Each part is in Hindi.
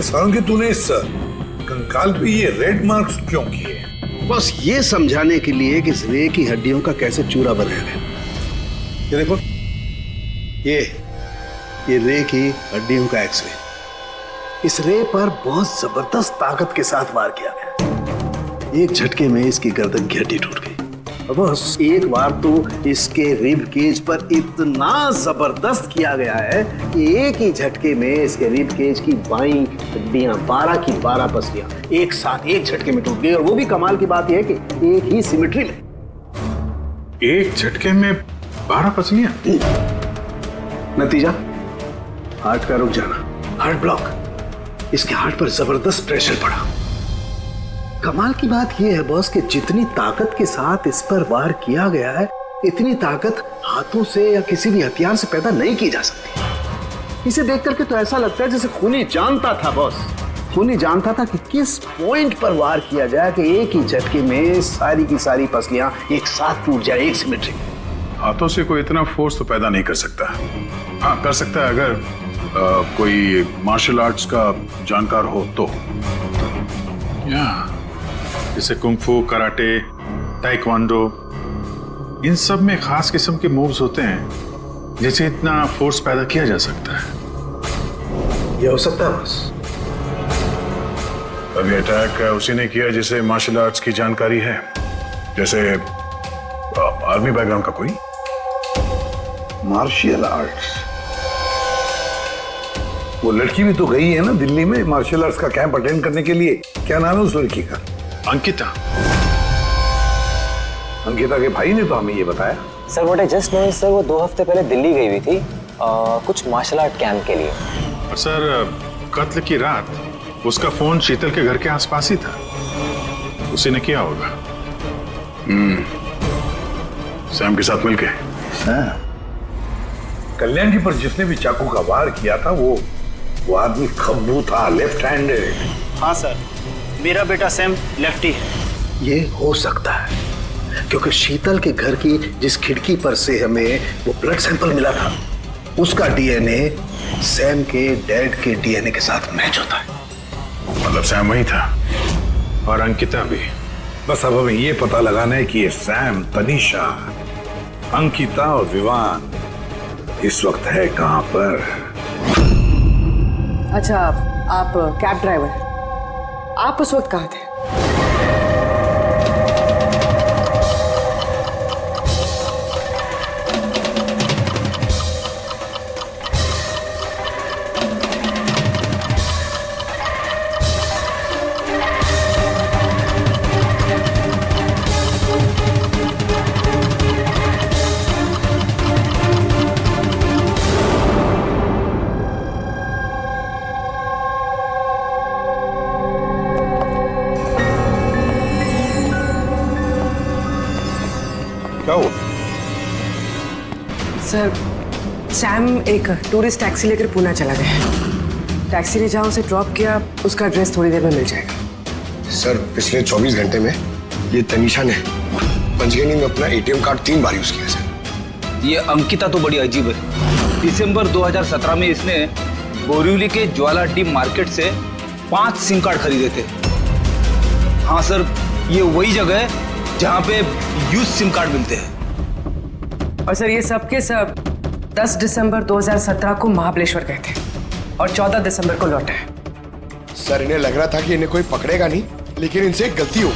सारंगी तूने इस कंकाल पे ये रेड मार्क्स क्यों किए? बस ये समझाने के लिए कि इस रे की हड्डियों का कैसे चूरा बनाया है। ये देखो, ये रे की हड्डियों का एक्सरे। इस रे पर बहुत जबरदस्त ताकत के साथ वार किया गया। एक झटके में इसकी गर्दन की हड्डी टूट गई। बस एक बार तो इसके रिब केज पर इतना जबरदस्त किया गया है कि एक ही झटके में इसके रिब केज की बाईं हड्डियां 12 की 12 पसलियां एक साथ एक झटके में टूट गई। और वो भी कमाल की बात यह है कि एक ही सिमेट्री में। एक झटके में 12 पसलियां? नतीजा हार्ट का रुक जाना, हार्ट ब्लॉक। इसके हार्ट पर जबरदस्त प्रेशर पड़ा। कमाल की बात यह है बॉस कि जितनी ताकत के साथ इस पर वार किया गया है, इतनी ताकत हाथों से या किसी भी हथियार से पैदा नहीं की जा सकती। इसे देख करके तो ऐसा लगता है जैसे खूनी जानता था बॉस। खूनी जानता था कि किस पॉइंट पर वार किया जाए कि एक ही झटके में सारी की सारी पसलियां एक साथ टूट जाए, एक सिमेट्री। हाथों से कोई इतना फोर्स तो पैदा नहीं कर सकता। हाँ, कर सकता है अगर कोई मार्शल आर्ट्स का जानकार हो तो। जैसे कुंग-फू, कराटे, ताइक्वांडो, इन सब में खास किस्म के मूव्स होते हैं जिससे इतना फोर्स पैदा किया जा सकता है। ये हो सकता है बस। अभी अटैक उसी ने किया जिसे मार्शल आर्ट्स की जानकारी है, जैसे आर्मी बैकग्राउंड का कोई। Martial arts? वो लड़की भी तो गई है ना दिल्ली में मार्शल आर्ट्स का कैंप अटेंड करने के लिए। क्या नाम है उस लड़की का? अंकिता। अंकिता के भाई ने तो हमें ये बताया। Sir what I just known sir, वो 2 हफ्ते पहले दिल्ली गई हुई थी कुछ मार्शल आर्ट कैंप के लिए। और सर कत्ल की रात उसका फोन शीतल के घर के आसपास ही था। उसी ने किया होगा। सैम के साथ मिलके। कल्याण जी पर जिसने भी चाकू का वार किया था वो आदमी खब्बू था, लेफ्ट हैंडेड। हाँ सर, मेरा बेटा सैम लेफ्टी है। ये हो सकता है क्योंकि शीतल के घर की जिस खिड़की पर से हमें वो ब्लड सैंपल मिला था, उसका डीएनए सैम के डैड के डीएनए के साथ मैच होता है। मतलब सैम वही था और अंकिता भी। बस अब हमें ये पता लगाना है कि ये सैम, तनीषा, अंकिता और विवान इस वक्त है कहां पर। अच्छा, आप कैब ड्राइवर, आप उस वक्त कहाँ थे? क्या हुआ? सर, सैम एक टूरिस्ट टैक्सी लेकर पूना चला गया। टैक्सी ने जहाँ उसे ड्रॉप किया उसका एड्रेस थोड़ी देर में मिल जाएगा। सर पिछले 24 घंटे में ये तनीषा ने पंचगनी में अपना एटीएम कार्ड 3 बार यूज किया सर। ये अंकिता तो बड़ी अजीब है। दिसंबर 2017 में इसने बोरिवली के ज्वाला डी मार्केट से 5 सिम कार्ड खरीदे थे। हाँ सर, ये वही जगह है जहाँ पे यूज सिम कार्ड मिलते हैं। और सर ये सब के सब 10 दिसंबर 2017 को महाबलेश्वर गए थे और 14 दिसंबर को लौटे। सर इन्हें लग रहा था कि इन्हें कोई पकड़ेगा नहीं, लेकिन इनसे एक गलती हो।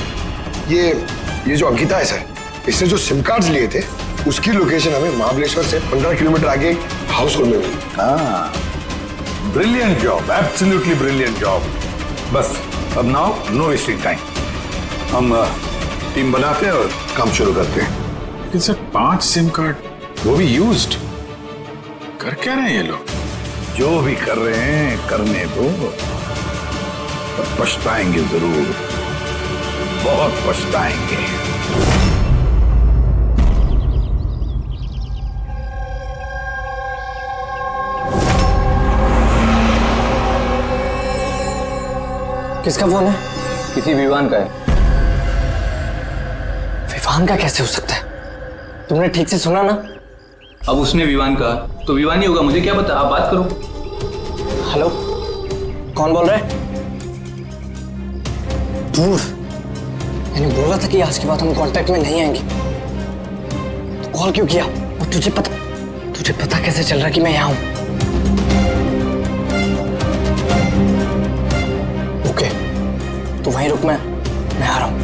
ये जो अंकिता है सर, इसने जो सिम कार्ड्स लिए थे उसकी लोकेशन हमें महाबलेश्वर से 15 किलोमीटर आगे हाउस होल्ड में मिली। हाँ, brilliant job, absolutely brilliant job. बस अब नाउ नो वेस्टिंग टाइम, हम टीम बनाते हैं और काम शुरू करते हैं। लेकिन सर 5 सिम कार्ड, वो भी यूज्ड, कर क्या रहे हैं ये लोग? जो भी कर रहे हैं करने दो, पर पछताएंगे जरूर, बहुत पछताएंगे। किसका फोन है? किसी विवान का है। विवान का कैसे हो सकता है? तुमने ठीक से सुना ना? अब उसने विवान कहा तो विवान ही होगा, मुझे क्या पता, आप बात करो। हेलो, कौन बोल रहा है? दूर। मैंने बोला था कि आज के बाद हम कांटेक्ट में नहीं आएंगे, तो कॉल क्यों किया? और तुझे पता कैसे चल रहा कि मैं यहाँ हूँ? ओके, तो वहीं रुक, मैं आ रहा हूँ।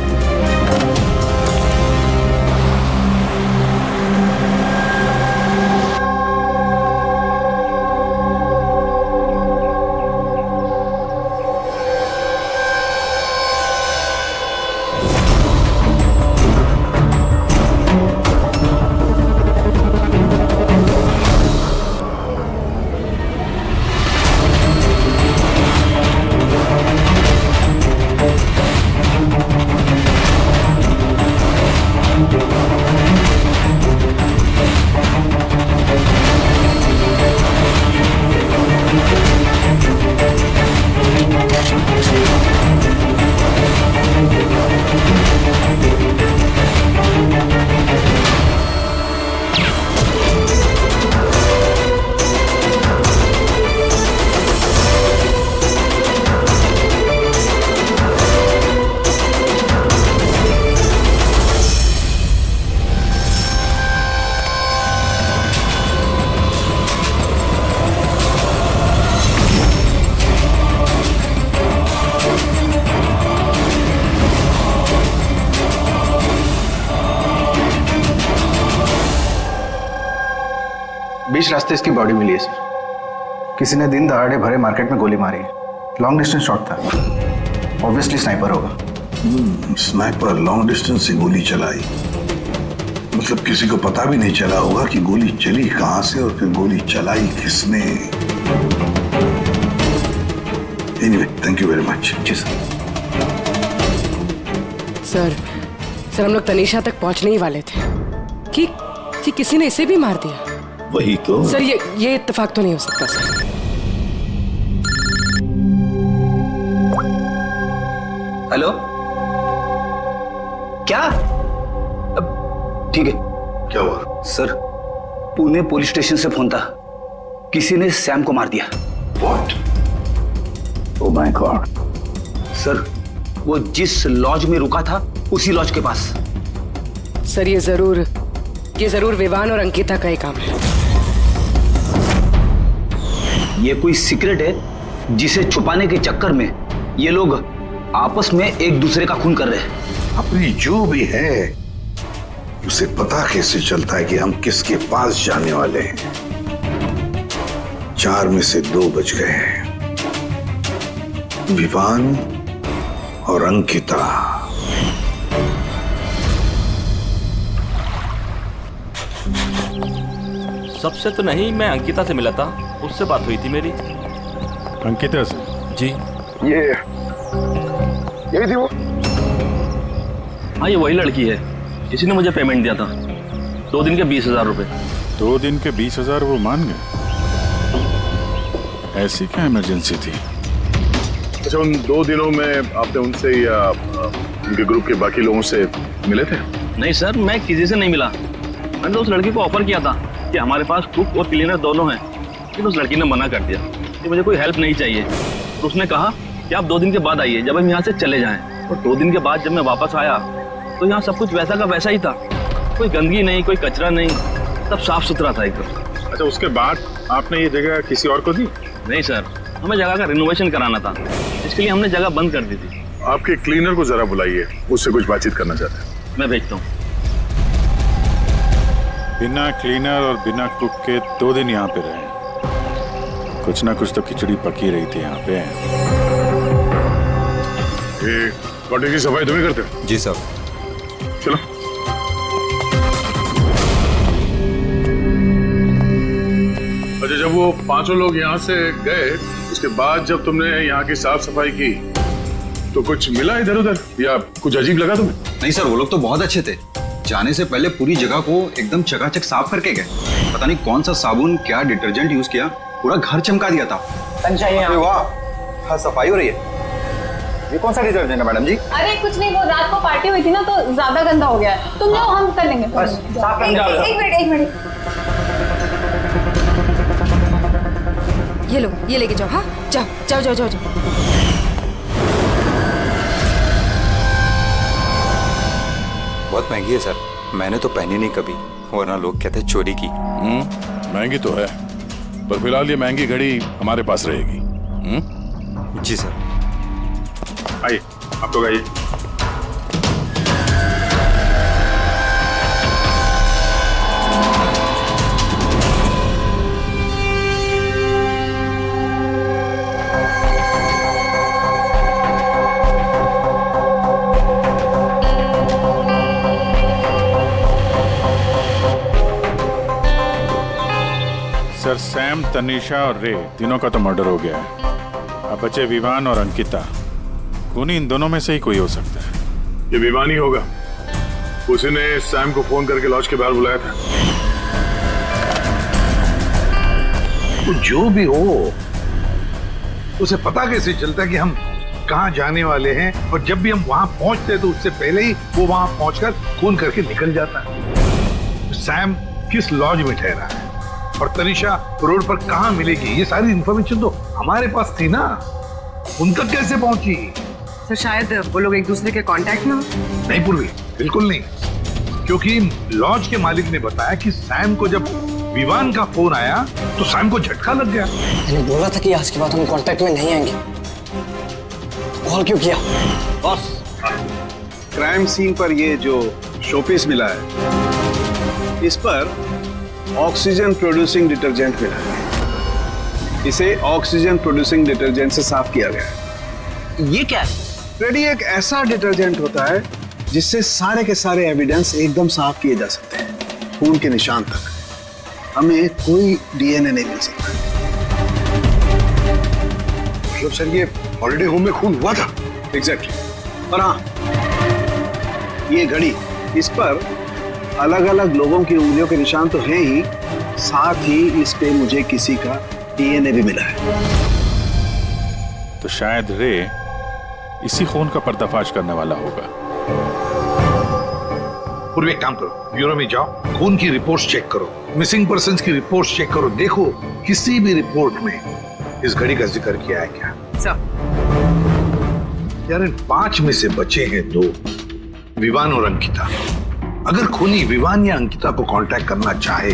बीच रास्ते इसकी बॉडी मिली है सर। किसी ने दिन दहाड़े भरे मार्केट में गोली मारी है। लॉन्ग डिस्टेंस शॉट था, ऑब्वियसली स्नाइपर होगा। स्नाइपर लॉन्ग डिस्टेंस से गोली चलाई, मतलब किसी को पता भी नहीं चला होगा कि गोली चली कहां से और फिर गोली चलाई किसने। Anyway, thank you very much. जी सर। सर हम लोग तनीषा तक पहुंचने ही वाले थे कि किसी ने इसे भी मार दिया। वही तो सर, ये इत्तेफाक तो नहीं हो सकता सर। हेलो, क्या? ठीक है। क्या हुआ? सर, पुणे पुलिस स्टेशन से फोन था, किसी ने सैम को मार दिया। What? Oh my God. Sir, वो जिस लॉज में रुका था उसी लॉज के पास। सर, ये जरूर विवान और अंकिता का ही काम है। ये कोई सीक्रेट है जिसे छुपाने के चक्कर में ये लोग आपस में एक दूसरे का खून कर रहे हैं। अपनी जो भी है उसे पता कैसे चलता है कि हम किसके पास जाने वाले हैं? 4 में से 2 बच गए हैं, विवान और अंकिता। सबसे तो नहीं, मैं अंकिता से मिला था, उससे बात हुई थी मेरी। अंकिता से? जी। यही थी वो। हाँ, ये वही लड़की है, इसी ने मुझे पेमेंट दिया था, 2 दिन के 20,000 रुपए। 2 दिन के 20,000 वो मान गए? ऐसी क्या इमरजेंसी थी? अच्छा, उन 2 दिनों में आपने उनसे या उनके ग्रुप के बाकी लोगों से मिले थे? नहीं सर, मैं किसी से नहीं मिला। मैंने तो उस लड़की को ऑफर किया था कि हमारे पास कुक और क्लीनर दोनों हैं, लेकिन उस लड़की ने मना कर दिया कि मुझे कोई हेल्प नहीं चाहिए। तो उसने कहा कि आप 2 दिन के बाद आइए, जब हम यहाँ से चले जाएं। और 2 दिन के बाद जब मैं वापस आया तो यहाँ सब कुछ वैसा का वैसा ही था, कोई गंदगी नहीं, कोई कचरा नहीं, सब साफ सुथरा था एकदम। अच्छा, उसके बाद आपने ये जगह किसी और को दी? नहीं सर, हमें जगह का रिनोवेशन कराना था, इसके लिए हमने जगह बंद कर दी थी। आपके क्लीनर को जरा बुलाइए, उससे कुछ बातचीत करना चाहते हैं। मैं भेजता हूँ। बिना क्लीनर और बिना कुक के 2 दिन यहाँ पे रहे, कुछ ना कुछ तो खिचड़ी पकी रही थी यहाँ पे। ये कॉटेज की सफाई तुम ही करते हो? जी सर। चलो। अच्छा, जब वो 5 लोग यहाँ से गए, उसके बाद जब तुमने यहाँ की साफ सफाई की तो कुछ मिला इधर उधर या कुछ अजीब लगा तुम्हें? नहीं सर, वो लोग तो बहुत अच्छे थे। जाने से पहले पूरी जगह को एकदम चकाचक साफ करके गए। पता नहीं कौन सा साबुन, क्या डिटर्जेंट यूज किया, पूरा घर चमका दिया था। वाह, हाँ, सफाई हो रही है। ये कौन सा डिटर्जेंट है मैडम जी? अरे कुछ नहीं, वो रात को पार्टी हुई थी ना तो ज्यादा गंदा हो गया है। तुम लोग, हम कर लेंगे। एक मिनट। ये लो, ये लेके जाओ। हाँ, जाओ। बहुत महंगी है सर, मैंने तो पहनी नहीं कभी, वरना लोग कहते हैं चोरी की। महंगी तो है, पर फिलहाल ये महंगी घड़ी हमारे पास रहेगी। जी सर। आइए, आप लोग आइए। सर, सैम, तनीषा और रे तीनों का तो मर्डर हो गया है। अब बचे विवान और अंकिता। खूनी इन दोनों में से ही कोई हो सकता है। ये विवान ही होगा, उसी ने सैम को फोन करके लॉज के बाहर बुलाया था। तो जो भी हो, उसे पता कैसे चलता है कि हम कहाँ जाने वाले हैं, और जब भी हम वहां पहुंचते हैं तो उससे पहले ही वो वहां पहुंचकर फोन करके निकल जाता है। सैम किस लॉज में ठहरा है और तनीषा रोड पर कहाँ मिलेगी, ये सारी इंफॉर्मेशन तो हमारे पास थी ना, उन तक कैसे पहुंची? सर शायद वो लोग एक दूसरे के कांटेक्ट में हो। नहीं पूर्वी, बिल्कुल नहीं, क्योंकि लॉज के मालिक ने बताया कि सैम को जब विवान का फोन आया तो सैम को झटका लग गया। मैंने बोला था कि आज के बाद हम कांटेक्ट में नहीं आएंगे, कॉल क्यों किया? बॉस, क्राइम सीन पर ये जो शोपीस मिला है, इस पर ऑक्सीजन प्रोड्यूसिंग डिटर्जेंट मिला है। इसे ऑक्सीजन प्रोड्यूसिंग डिटर्जेंट से साफ किया गया है। ये क्या है? फ्रेडी, एक ऐसा डिटर्जेंट होता है जिससे सारे के सारे एविडेंस एकदम साफ किए जा सकते हैं, खून के निशान तक। हमें कोई डीएनए नहीं मिल सकता। मतलब सर, ये हॉलिडे होम में खून हुआ था? एग्जैक्टली। और हाँ, ये घड़ी, इस पर अलग अलग लोगों की उंगलियों के निशान तो हैं ही, साथ ही इस पे मुझे किसी का डीएनए भी मिला है। तो शायद रे इसी खून का पर्दाफाश करने वाला होगा। पूर्व एक काम करो, ब्यूरो में जाओ, खून की रिपोर्ट्स चेक करो, मिसिंग पर्सन्स की रिपोर्ट्स चेक करो, देखो किसी भी रिपोर्ट में इस घड़ी का जिक्र किया है क्या। सर यार, इन 5 में से बचे हैं 2, विवान और अंकिता। अगर खूनी विवान या अंकिता को कांटेक्ट करना चाहे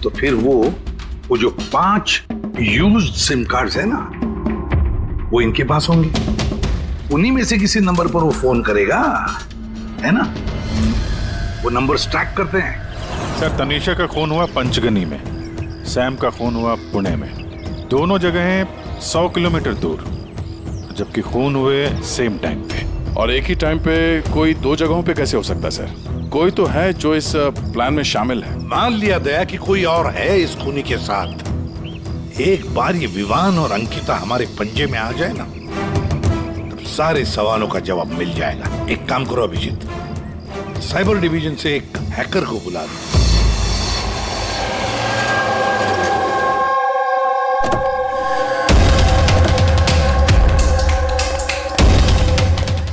तो फिर वो जो 5 यूज्ड सिम कार्ड्स है ना, वो इनके पास होंगे। उन्हीं में से किसी नंबर पर वो फोन करेगा, है ना? वो नंबर ट्रैक करते हैं। सर, तनीषा का खून हुआ पंचगनी में, सैम का खून हुआ पुणे में। दोनों जगहें 100 किलोमीटर दूर, जबकि खून हुए सेम टाइम पे। और एक ही टाइम पे कोई 2 जगहों पे कैसे हो सकता है सर? कोई तो है जो इस प्लान में शामिल है। मान लिया गया कि कोई और है इस खूनी के साथ। एक बार ये विवान और अंकिता हमारे पंजे में आ जाए ना, तब सारे सवालों का जवाब मिल जाएगा। एक काम करो अभिजीत, साइबर डिवीजन से एक हैकर को बुला दो।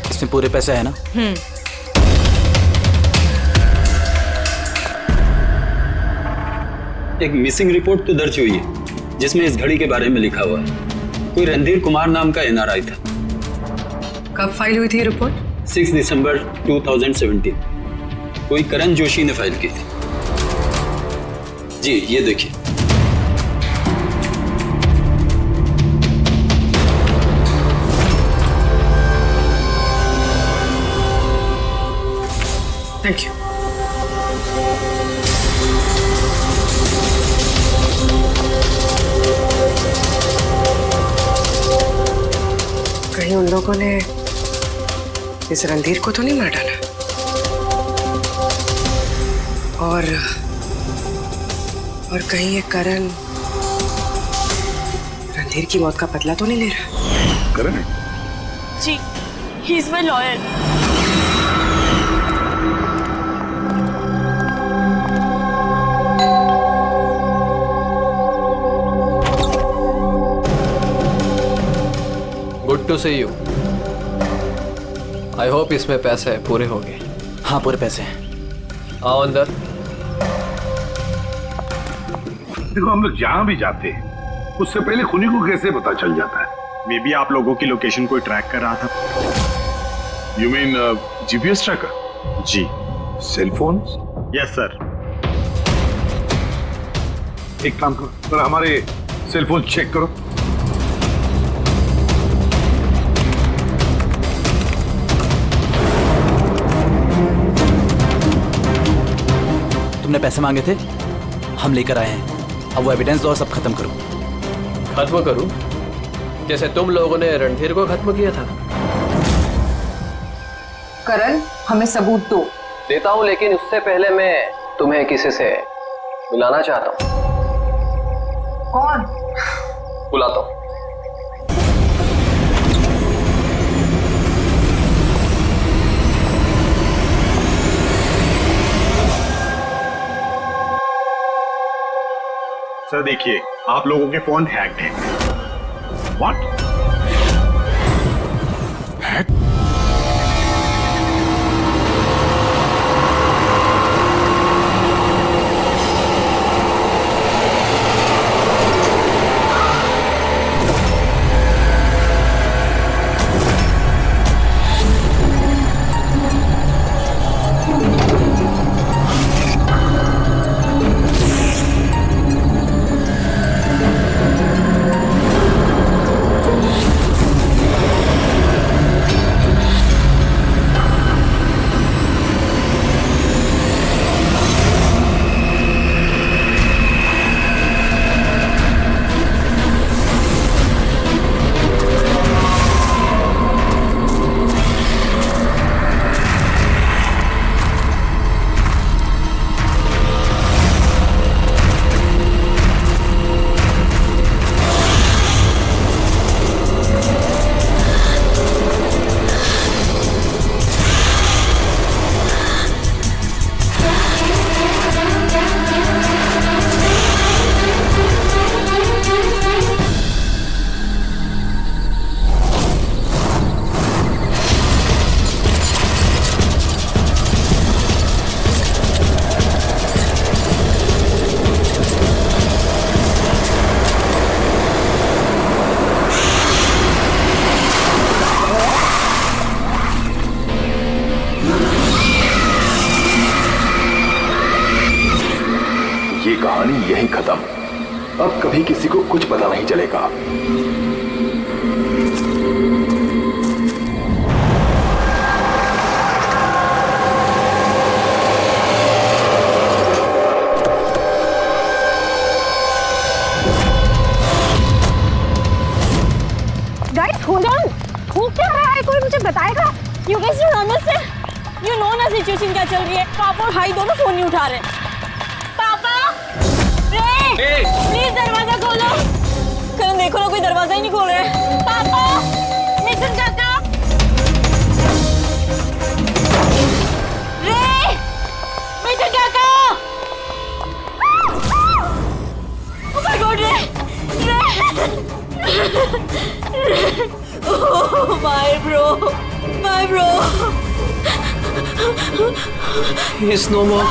इसमें पूरे पैसे है ना? एक मिसिंग रिपोर्ट तो दर्ज हुई है जिसमें इस घड़ी के बारे में लिखा हुआ है। कोई रणधीर कुमार नाम का एनआरआई था। कब फाइल हुई थी रिपोर्ट? 6 दिसंबर 2017। कोई करण जोशी ने फाइल की थी। जी ये देखिए। Thank you. कहीं उन लोगों ने इस रणधीर को तो नहीं मार डाला? और कहीं ये करण रणधीर की मौत का बदला तो नहीं ले रहा? करण? जी, he is my lawyer. Good to see you. I hope इसमें पैसे पूरे हो गए। हाँ, पूरे पैसे हैं। आओ अंदर। देखो, हम लोग जहां भी जाते हैं उससे पहले खूनी को कैसे पता चल जाता है? मे बी आप लोगों की लोकेशन कोई ट्रैक कर रहा था। You mean GPS tracker? जी। Cell phone? Yes sir. एक काम करो, जरा हमारे सेल फोन चेक करो। तुमने पैसे मांगे थे, हम लेकर आए हैं। अब वो एविडेंस दो और सब खत्म करो। खत्म करूं? जैसे तुम लोगों ने रणधीर को खत्म किया था। करण, हमें सबूत दो। देता हूं, लेकिन उससे पहले मैं तुम्हें किसी से मिलाना चाहता हूं। कौन? बुलाता हूं। सर देखिए, आप लोगों के फोन हैक्ड हैं। व्हाट? हैक? ये कहानी यहीं खत्म। अब कभी किसी को कुछ पता नहीं चलेगा। Guys, hold on. हो क्या रहा है? कोई मुझे बताएगा? You guys don't understand. You know ना सिचुएशन क्या चल रही है। पापा और भाई दोनों फोन नहीं उठा रहे। पापा, रे, प्लीज दरवाजा खोलो। करण देखो ना, कोई दरवाजा ही नहीं खोल रहा है। पापा, मिथुन काका, रे, मिथुन काका। ओह माय गॉड, रे, oh my bro, He's no more.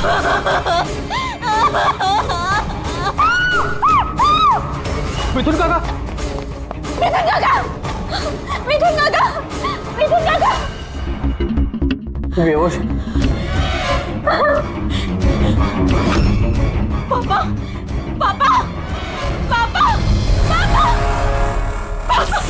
मिथुन काका, मिथुन काका, मिथुन काका, मिथुन काका। बेहोश। पापा, पापा, पापा, पापा, पापा।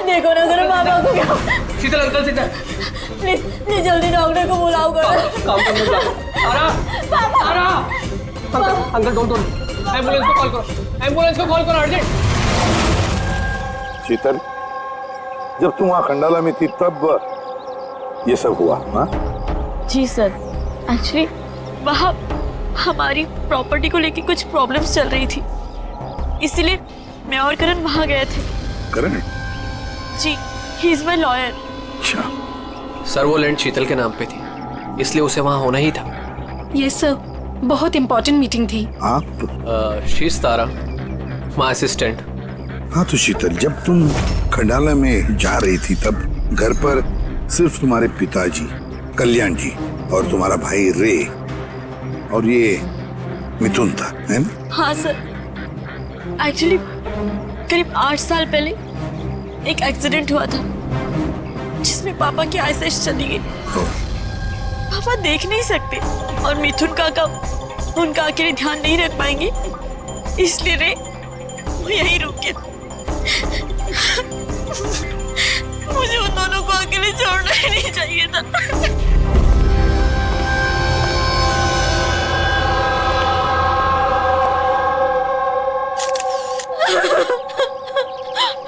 देखो ना जरा पापा को क्या। शीतल अंकल, शीतल प्लीज प्लीज जल्दी डॉक्टर को बुलाओ। कर काम करने का। आरा, पापा, आरा। अंकल, अंकल डोंट एम्बुलेंस को कॉल करो। एम्बुलेंस को कॉल करो अर्जेंट। शीतल, जब तुम वहां खंडाला में थी तब ये सब हुआ? हाँ जी सर, एक्चुअली वहाँ हमारी प्रॉपर्टी को लेके कुछ प्रॉब्लम्स चल रही थी, इसीलिए मैं और करण वहाँ गए थे। करण? जी, ही इज माय लॉयर। अच्छा। सर, वो लैंड शीतल के नाम पे थी, इसलिए उसे वहाँ होना ही था। यस सर, बहुत इंपॉर्टेंट मीटिंग थी। आप? शीज तारा, माय असिस्टेंट। हाँ तो शीतल, जब तुम खंडाला में जा रही थी तब घर पर सिर्फ तुम्हारे पिताजी कल्याण जी और तुम्हारा भाई रे और ये मिथुन था, है ना? हाँ सर, एक्चुअली करीब 8 साल पहले एक एक्सीडेंट हुआ था जिसमें पापा की आईसाइट चली गई। पापा देख नहीं सकते और मिथुन काका उनका अकेले ध्यान नहीं रख पाएंगे, इसलिए रे वो यहीं रुक के। मुझे उन दोनों को अकेले छोड़ना ही नहीं चाहिए था।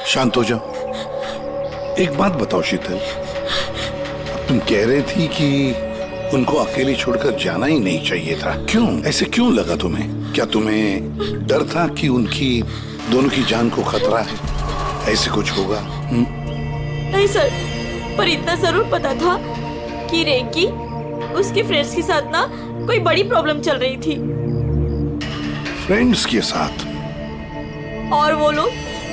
शांत हो जाओ। एक बात बताओ शीतल, तुम कह रही थी कि उनको अकेले छोड़कर जाना ही नहीं चाहिए था, क्यों? ऐसे क्यों लगा तुम्हें? क्या तुम्हें डर था कि उनकी दोनों की जान को खतरा है, ऐसे कुछ होगा? नहीं सर, पर इतना जरूर पता था कि रेंकी उसके फ्रेंड्स के साथ ना कोई बड़ी प्रॉब्लम चल रही थी। फ्रेंड्स के साथ? और वो लोग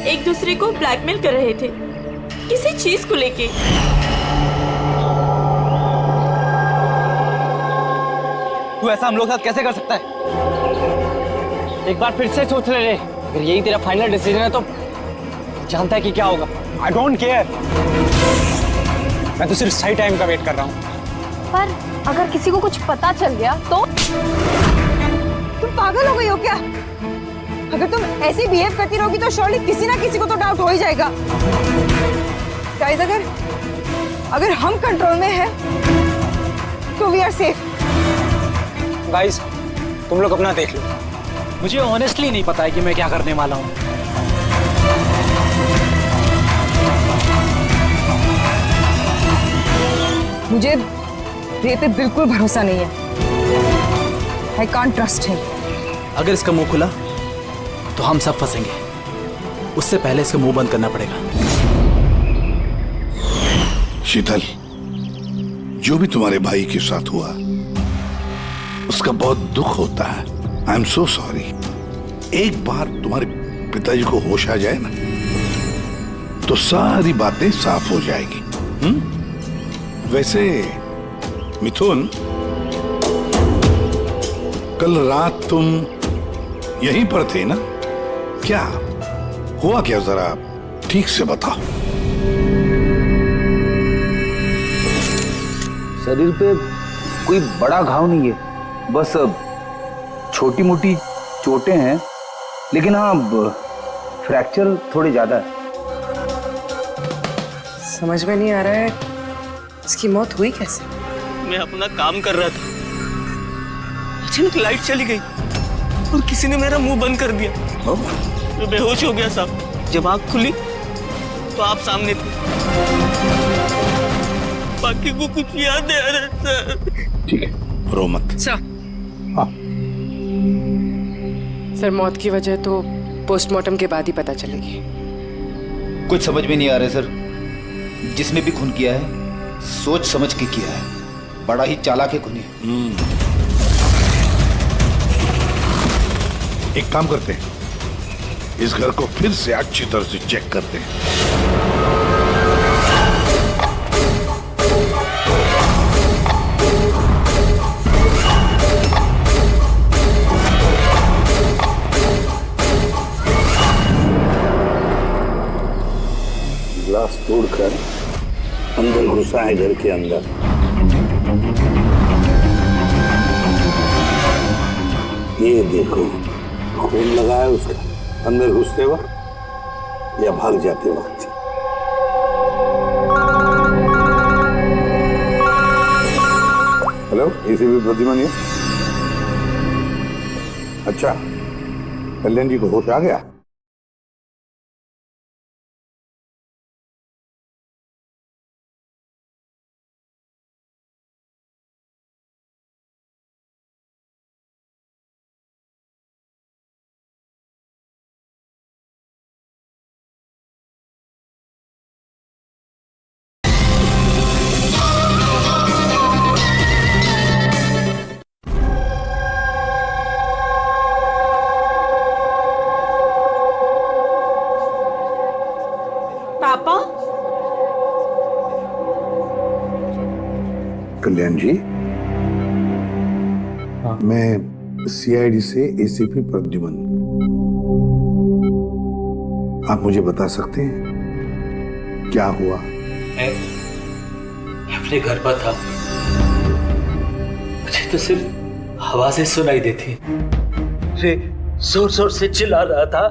एक दूसरे को ब्लैकमेल कर रहे थे किसी चीज को लेके। तू ऐसा हम लोग साथ कैसे कर सकता है? एक बार फिर से सोच ले रे, अगर यही तेरा फाइनल डिसीजन है तो जानता है कि क्या होगा। आई डोंट केयर, मैं तो सिर्फ सही टाइम का वेट कर रहा हूँ। पर अगर किसी को कुछ पता चल गया तो? तुम पागल हो गई हो क्या? अगर तुम ऐसे बिहेव करती रहोगी तो श्योरली किसी ना किसी को तो डाउट हो ही जाएगा। गाइस, अगर हम कंट्रोल में हैं तो वी आर सेफ। गाइस, तुम लोग अपना देख लो। मुझे ऑनेस्टली नहीं पता है कि मैं क्या करने वाला हूँ। मुझे रे पे बिल्कुल भरोसा नहीं है। I can't trust him. अगर इसका मुंह खुला तो हम सब फंसेंगे। उससे पहले इसका मुंह बंद करना पड़ेगा। शीतल, जो भी तुम्हारे भाई के साथ हुआ उसका बहुत दुख होता है। I am so sorry. एक बार तुम्हारे पिताजी को होश आ जाए ना तो सारी बातें साफ हो जाएगी। वैसे मिथुन, कल रात तुम यहीं पर थे ना? क्या हुआ, क्या जरा ठीक से बताओ। शरीर पे कोई बड़ा घाव नहीं है, बस छोटी मोटी चोटें हैं, लेकिन हाँ फ्रैक्चर थोड़े ज्यादा है। समझ में नहीं आ रहा है इसकी मौत हुई कैसे? मैं अपना काम कर रहा था, अचानक लाइट चली गई और किसी ने मेरा मुंह बंद कर दिया। मैं बेहोश हो गया साहब। जब आँख खुली तो आप सामने थे। बाकी को कुछ याद नहीं आ रहा सर। ठीक है, रो मत। सर, सर मौत की वजह तो पोस्टमार्टम के बाद ही पता चलेगी। कुछ समझ में नहीं आ रहा सर। जिसने भी खून किया है सोच समझ के किया है, बड़ा ही चालाक है खूनी। एक काम करते हैं, इस घर को फिर से अच्छी तरह से चेक करते हैं। ग्लास तोड़कर अंदर घुसा है घर के अंदर। ये देखो, खून लगा है उसका अंदर घुसते वक्त या भाग जाते वक्त। हेलो, एसीपी प्रतिमा? अच्छा, कल्याण जी को होश आ गया? पापा? कल्याण जी, मैं सीआईडी से एसीपी प्रद्युमन। आप मुझे बता सकते हैं क्या हुआ? मैं अपने घर पर था, मुझे तो सिर्फ आवाजें सुनाई देती। रे जोर जोर से चिल्ला रहा था,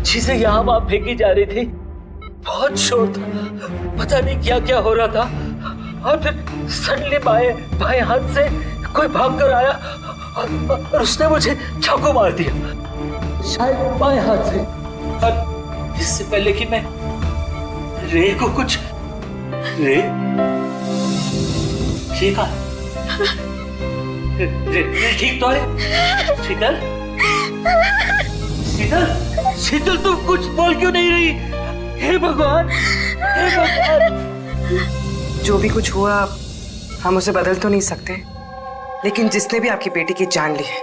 चीजें यहाँ वहां फेंकी जा रही थी, बहुत शोर था, पता नहीं क्या क्या हो रहा था। और फिर सडनली बाएं हाथ से कोई भागकर आया और उसने मुझे चाकू मार दिया, शायद बाएं हाथ से। और इससे पहले कि मैं रे को कुछ रे कहा? रे ठीक तो है? शीतल, शीतल, शीतल तुम कुछ बोल क्यों नहीं रही? हे भगवान, हे भगवान। जो भी कुछ हुआ हम उसे बदल तो नहीं सकते, लेकिन जिसने भी आपकी बेटी की जान ली है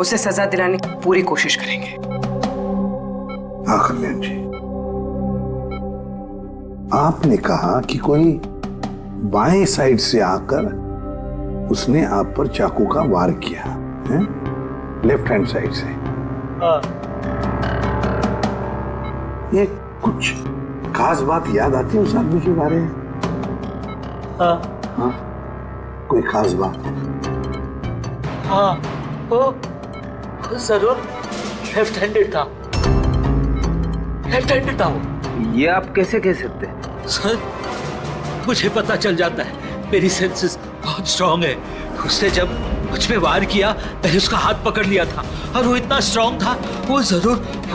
उसे सजा दिलाने की पूरी कोशिश करेंगे। हाँ कल्याण जी, आपने कहा कि कोई बाएं साइड से आकर उसने आप पर चाकू का वार किया है, लेफ्ट हैंड साइड से। हाँ। ये कुछ खास बात याद आती है उस आदमी के बारे में? हाँ। हाँ, कोई खास बात? हाँ, वो जरूर लेफ्ट हैंडेड था, लेफ्ट हैंडेड था वो। ये आप कैसे कह सकते हैं? सर, मुझे पता चल जाता है, मेरी सेंसेस बहुत स्ट्रांग है। उसने जब मुझ पे वार किया, मैंने उसका हाथ पकड़ लिया था और वो इतना स्ट्रांग था, वो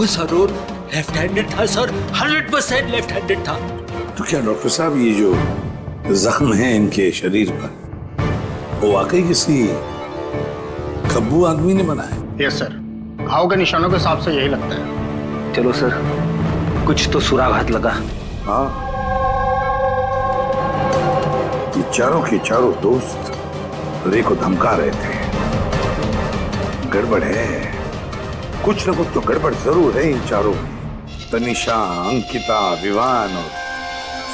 जरूर लेफ्ट हैंडेड था सर, 100% लेफ्ट हैंडेड था। तो क्या डॉक्टर साहब, ये जो जख्म है इनके शरीर पर, वो वाकई किसी खब्बू आदमी ने बनाया? यस सर, घाव के निशानों के हिसाब से यही लगता है। चलो सर, कुछ तो सुराग लगा। हाँ, ये चारों के चारों दोस्त रे को धमका रहे थे। गड़बड़ है, कुछ न कुछ तो गड़बड़ जरूर है इन चारों में। तनिषा, अंकिता, विवान और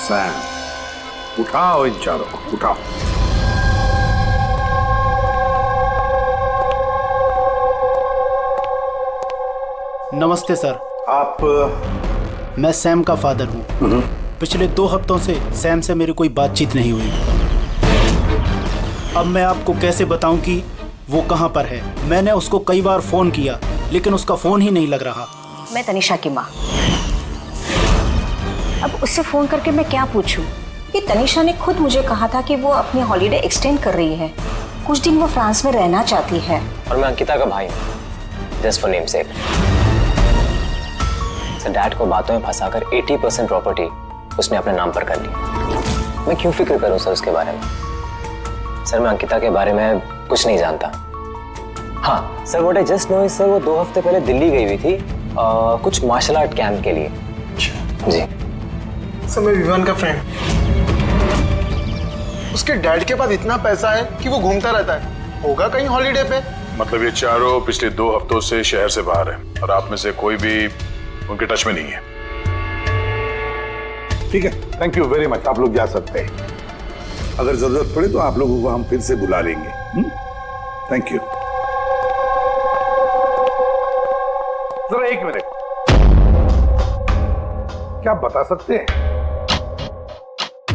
सैम। उठाओ इन चारों को, उठाओ। नमस्ते सर। आप? मैं सैम का फादर हूँ। पिछले 2 हफ्तों से सैम से मेरी कोई बातचीत नहीं हुई। अब मैं आपको कैसे बताऊं कि वो कहाँ पर है? मैंने उसको कई बार फोन किया, लेकिन उसका फोन ही नहीं लग रहा। मैं तनिषा की माँ। अब उससे फोन करके मैं क्या पूछूं? कि तनिषा ने खुद मुझे कहा था कि वो अपनी हॉलीडे एक्सटेंड कर रही है, कुछ दिन वो फ्रांस में रहना चाहती है। और मैं अंकिता का भाई हूँ, just for name sec. Dad को बातों में फंसाकर 80% प्रॉपर्टी उसने अपने नाम पर कर ली। मैं क्यों फिक्र करूं सर उसके बारे में? सर, मैं अंकिता के बारे में कुछ नहीं जानता। हाँ sir, what I just know is sir, वो 2 हफ्ते पहले दिल्ली गई हुई थी कुछ मार्शल आर्ट कैंप के लिए। जी सर, मैं विवान का फ्रेंड। उसके डैड के पास इतना पैसा है कि वो घूमता रहता है, होगा कहीं हॉलीडे पे। मतलब ये चारों पिछले 2 हफ्तों से शहर से बाहर है और आप में से कोई भी उनके टच में नहीं है। ठीक है, थैंक यू वेरी मच। आप लोग जा सकते हैं। अगर जरूरत पड़े तो आप लोगों को हम फिर से बुला लेंगे। Thank you. जरा 1 मिनट, क्या आप बता सकते हैं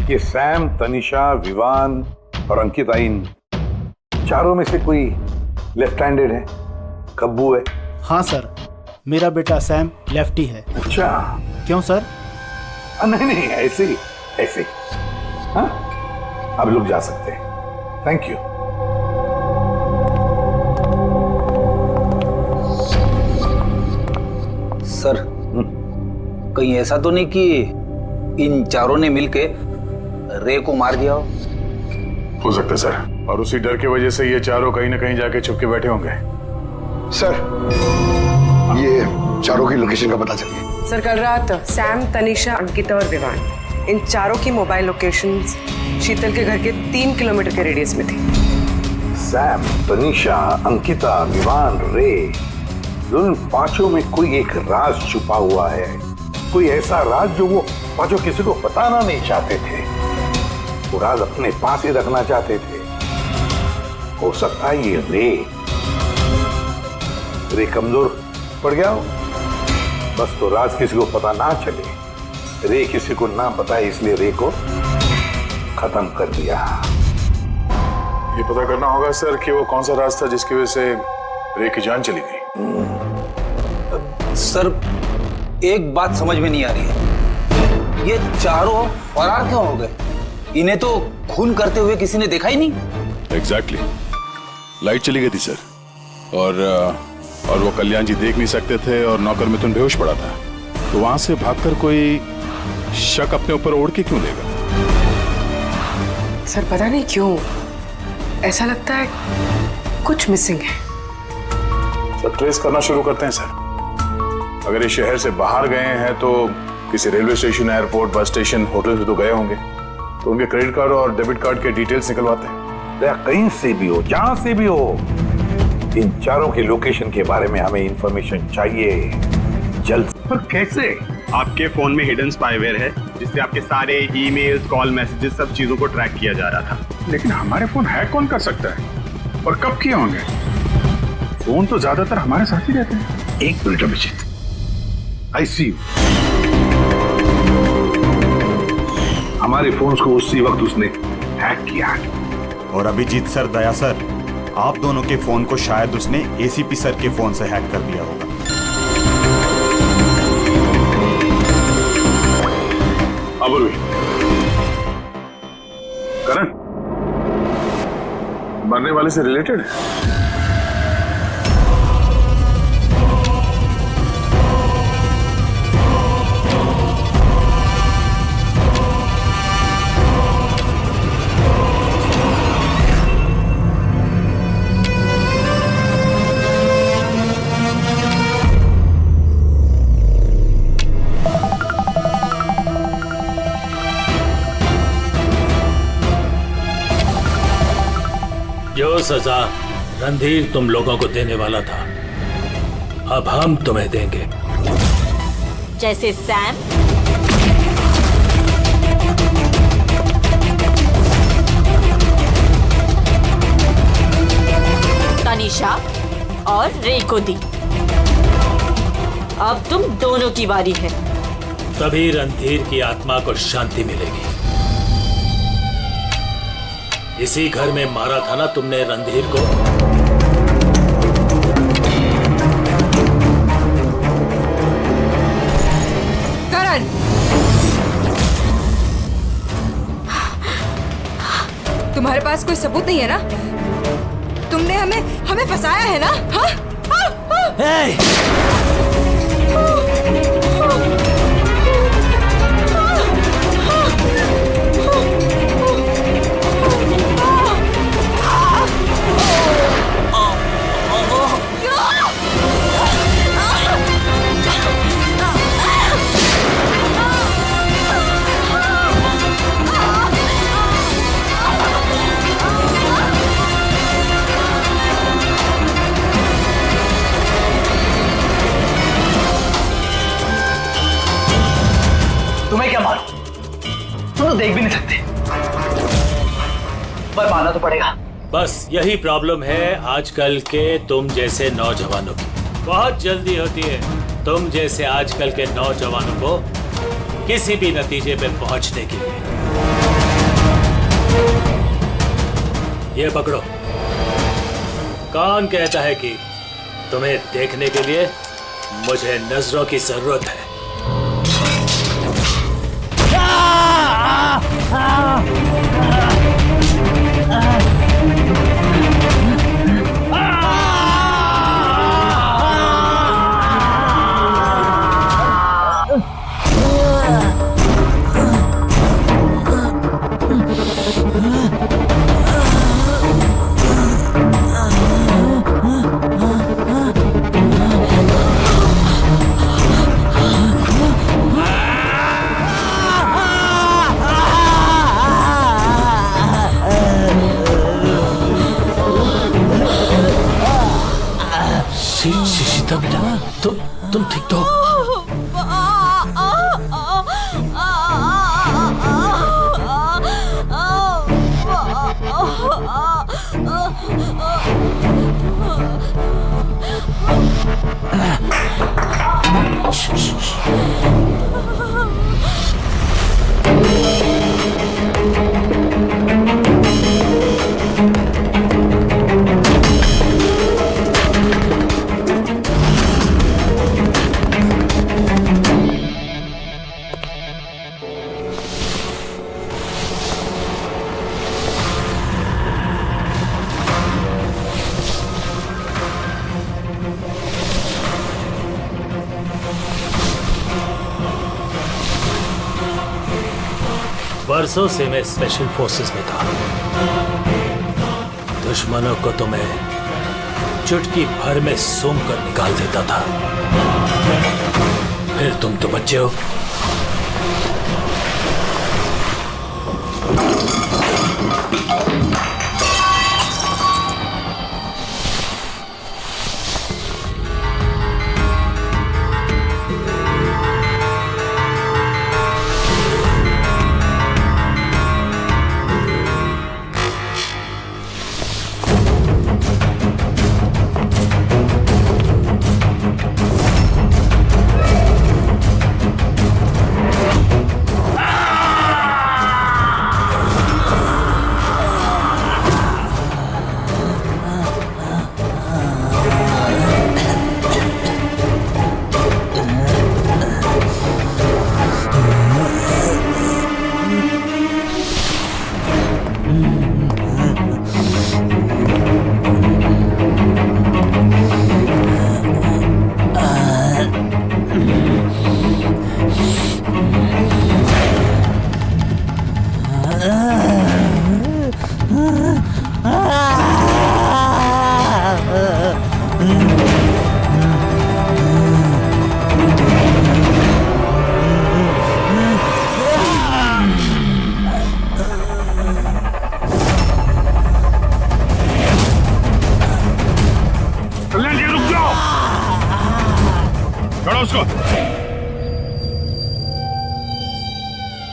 कि सैम, तनिषा, विवान और अंकिता, इन चारों में से कोई लेफ्ट हैंडेड है, खब्बू है? हाँ सर, मेरा बेटा सैम लेफ्टी है। अच्छा। क्यों सर? नहीं, ऐसे ही। हाँ, आप लोग जा सकते हैं। Thank you. सर, कहीं ऐसा तो नहीं कि इन चारों ने मिलके रे को मार दिया हो सकता है सर, और उसी डर की वजह से ये चारों कहीं ना कहीं जाके छुप के बैठे होंगे। सर, ये चारों की लोकेशन का पता चल गया। सर, कल रात सैम, तनिषा, अंकिता और विवान, इन चारों की मोबाइल लोकेशंस शीतल के घर के 3 किलोमीटर के रेडियस में थी। सैम, तनिषा, अंकिता, विवान, रे, उन पांचों में कोई एक राज छुपा हुआ है। कोई ऐसा राज जो वो पांचों किसी को बताना नहीं चाहते थे। वो राज अपने पास ही रखना चाहते थे। हो सकता है ये रे कमजोर पड़ गया हो, बस तो राज किसी को पता ना चले। रे किसी को ना पता है, इसलिए रे को खत्म कर दिया। ये पता करना होगा सर कि वो कौन सा राज था जिसकी वजह से रे की जान चली गई। सर एक बात समझ में नहीं आ रही है, ये चारों फरार क्यों हो गए? इन्हें तो खून करते हुए किसी ने देखा ही नहीं। एग्जैक्टली लाइट चली गई थी सर, और वो कल्याण जी देख नहीं सकते थे और नौकर मिथुन बेहोश पड़ा था, तो वहां से भागकर कोई शक अपने ऊपर ओढ़ के क्यों लेगा? सर पता नहीं क्यों ऐसा लगता है कुछ मिसिंग है। सर ट्रेस करना शुरू करते हैं सर। अगर इस शहर से बाहर गए हैं तो किसी railway station, airport, bus station, hotel से तो गए होंगे, तो उनके क्रेडिट कार्ड और डेबिट कार्ड के डिटेल्स निकलवाते हैं। कहीं से भी हो, जहां से भी हो, इन चारों के लोकेशन के बारे में हमें इंफॉर्मेशन चाहिए जल्द। पर कैसे? आपके फोन में हिडन स्पाईवेयर है जिससे आपके सारे ईमेल्स, कॉल, मैसेजेस, सब चीजों को ट्रैक किया जा रहा था। लेकिन हमारे फोन हैक कौन कर सकता है और कब किए होंगे? फोन तो ज्यादातर हमारे साथ ही रहते हैं। एक minute Abhijit, I see you. हमारे फोन्स को उसी वक्त उसने हैक किया। और अभिजीत सर, दया सर, आप दोनों के फोन को शायद उसने एसीपी सर के फोन से हैक कर दिया होगा। करण मरने वाले से रिलेटेड है? जो सजा रणधीर तुम लोगों को देने वाला था, अब हम तुम्हें देंगे। जैसे सैम, तनिषा और रे को दी। अब तुम दोनों की बारी है। तभी रणधीर की आत्मा को शांति मिलेगी। इसी घर में मारा था ना तुमने रणधीर को? करण, तुम्हारे पास कोई सबूत नहीं है ना? तुमने हमें फंसाया है ना? हाँ? तुम्हें क्या मालूम? तुम तो देख भी नहीं सकते, पर मानना तो पड़ेगा। बस यही प्रॉब्लम है आजकल के तुम जैसे नौजवानों की। बहुत जल्दी होती है तुम जैसे आजकल के नौजवानों को किसी भी नतीजे पे पहुंचने के लिए। ये पकड़ो। कौन कहता है कि तुम्हें देखने के लिए मुझे नजरों की जरूरत है? बरसों से मैं स्पेशल फोर्सेस में था। दुश्मनों को तो मैं चुटकी भर में सूंघ कर निकाल देता था। फिर तुम तो बच्चे हो।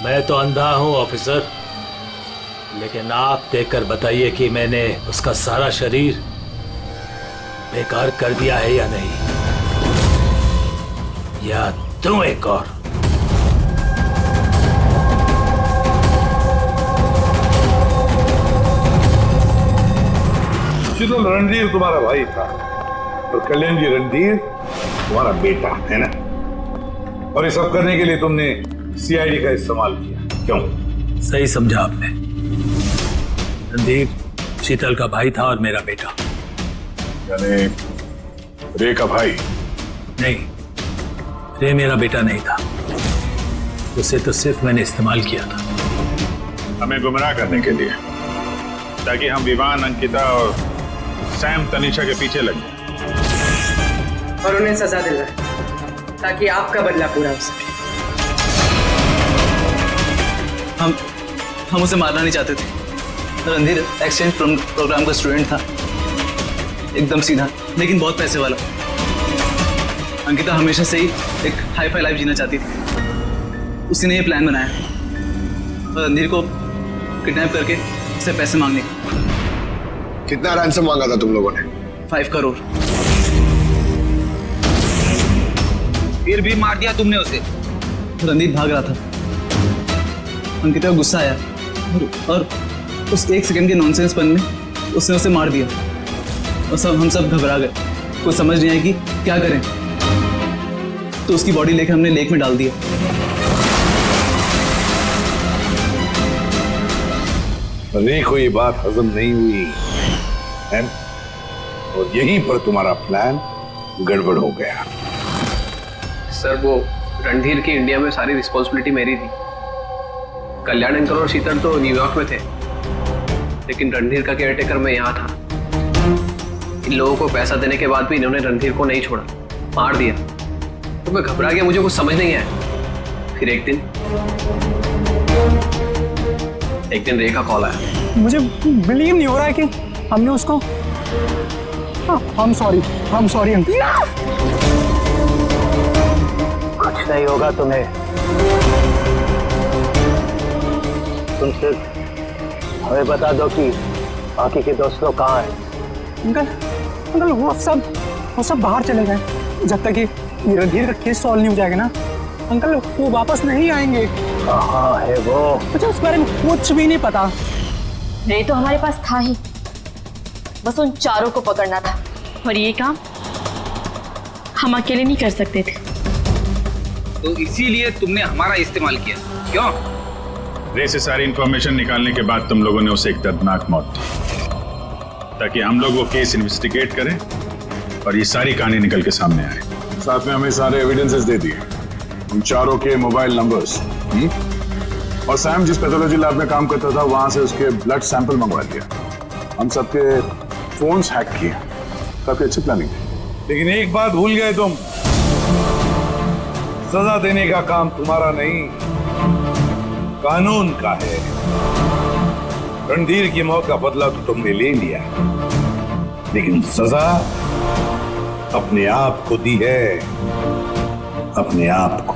मैं तो अंधा हूं ऑफिसर, लेकिन आप देखकर बताइए कि मैंने उसका सारा शरीर बेकार कर दिया है या नहीं, या दूं एक और? शीतल, रणधीर तुम्हारा भाई था और कल्याण जी रणधीर तुम्हारा बेटा है ना, और ये सब करने के लिए तुमने सीआईडी का इस्तेमाल किया, क्यों? सही समझा आपने। रणधीर शीतल का भाई था और मेरा बेटा। यानी रे का भाई? नहीं, रे मेरा बेटा नहीं था, उसे तो सिर्फ मैंने इस्तेमाल किया था। हमें गुमराह करने के लिए, ताकि हम विवान, अंकिता और सैम तनीषा के पीछे लग जाए और उन्हें सजा दिलवाए, ताकि आपका बदला पूरा हो सके। हम उसे मारना नहीं चाहते थे। रणधीर एक्सचेंज प्रोग्राम का स्टूडेंट था, एकदम सीधा लेकिन बहुत पैसे वाला। अंकिता हमेशा से ही एक हाई फाई लाइफ जीना चाहती थी, उसी ने ये प्लान बनाया और रणधीर को किडनैप करके उससे पैसे मांगने का। कितना रैंसम मांगा था तुम लोगों ने? 5 करोड़। फिर भी मार दिया तुमने उसे। रणधीर भाग रहा था, अंकिता को गुस्सा आया और उस 1 सेकंड के नॉनसेंस पन में उसने उसे मार दिया और हम सब घबरा गए, कुछ समझ नहीं आई कि क्या करें। तो उसकी बॉडी लेकर हमने लेक में डाल दिया। रे को ये बात हजम नहीं हुई है, और यहीं पर तुम्हारा प्लान गड़बड़ हो गया। सर, वो रणधीर की इंडिया में सारी रिस्पॉन्सिबिलिटी मेरी थी। कल्याण अंकल और शीतल तो न्यूयॉर्क में थे, लेकिन रणधीर का केयरटेकर मैं यहाँ था। इन लोगों को पैसा देने के बाद भी इन्होंने रणधीर को नहीं छोड़ा, मार दिया। तो मैं घबरा गया, मुझे कुछ समझ नहीं आया। फिर एक दिन रे का कॉल आया। मुझे बिलीव नहीं हो रहा है कि हमने उसको। I'm sorry कुछ नहीं होगा तुम्हें, तुम सिर्फ हमें बता दो कि बाकी के दोस्त लोग कहाँ हैं। अंकल वो सब बाहर चले गए जब तक कि ये रणधीर का केस सॉल्व नहीं हो जाएगा ना अंकल, वो वापस नहीं आएंगे। कहाँ है वो? मुझे उस बारे में कुछ भी नहीं पता। रे तो हमारे पास था ही, बस उन चारों को पकड़ना था, और ये काम हम अकेले नहीं कर सकते थे। तो इसीलिए तुमने हमारा इस्तेमाल किया, क्यों? रे से सारी इंफॉर्मेशन निकालने के बाद तुम लोगों ने उसे एक दर्दनाक मौत दी, ताकि हम लोग वो केस इन्वेस्टिगेट करें और ये सारी कहानी निकल के सामने आए। साथ में हमें सारे एविडेंसेस दे दिए, उन चारों के मोबाइल नंबर्स, और सैम जिस पैथोलॉजी लैब में काम करता था वहां से उसके ब्लड सैंपल मंगवा लिया। हम सबके फोन्स हैक किए। काफी अच्छी प्लानिंग थी। लेकिन एक बात भूल गए तुम, सजा देने का काम तुम्हारा नहीं, कानून का है। रणधीर की मौत का बदला तो तुमने ले लिया, लेकिन सजा अपने आप को दी है, अपने आप को।